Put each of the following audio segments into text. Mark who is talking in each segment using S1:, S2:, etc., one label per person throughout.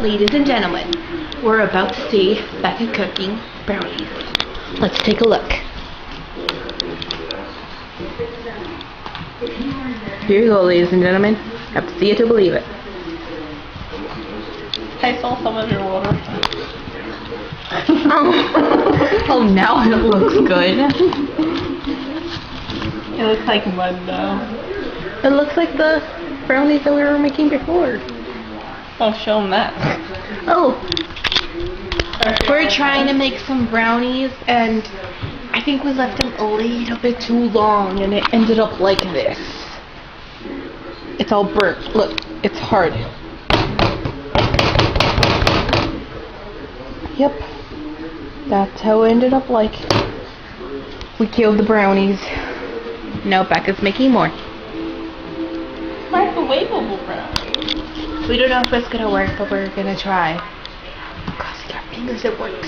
S1: Ladies and gentlemen, we're about to see Becca cooking brownies. Let's take a look. Here you go, ladies and gentlemen. Have to see it to believe it.
S2: I saw some of your water.
S1: Oh, now it looks good.
S2: It looks like mud though.
S1: It looks like the brownies that we were making before.
S2: I'll show them that.
S1: Oh, we're trying to make some brownies, and I think we left them a little bit too long, and it ended up like this. It's all burnt. Look, it's hard. Yep, that's how it ended up like. We killed the brownies. Now Becca's making more.
S2: Microwavable brownies.
S1: We don't know if it's gonna work, but we're gonna try. Crossing our fingers it works.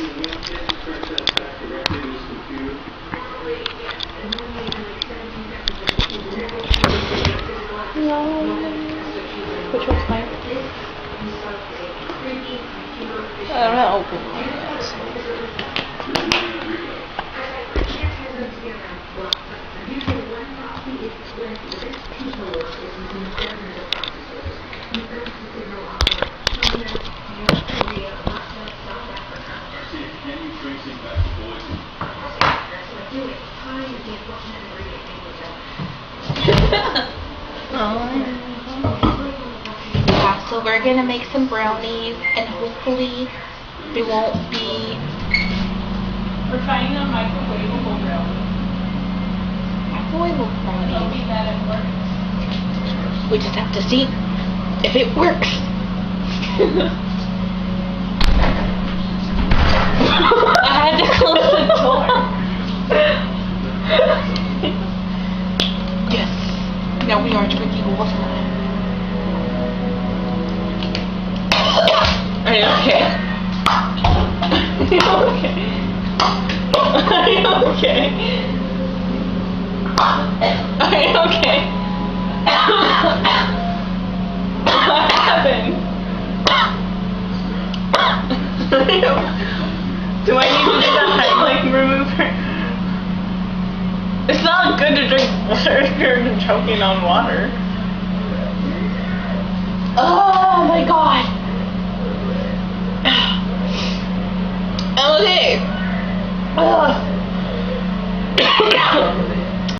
S2: Which one's mine? I'm not opening it.
S1: Yeah, so we're gonna make some brownies, and hopefully they won't be
S2: We're trying a microwavable brownie.
S1: microwavable brownies.
S2: Hoping that it works.
S1: We just have to see if it works.
S2: I had to close the door.
S1: Yes. Now we are drinking water.
S2: Are you okay? Are you okay? Are you okay? Are you okay? What happened? Do I need to do the Heimlich remover? It's not good to drink water if you're choking on water.
S1: Oh my god.
S2: Okay.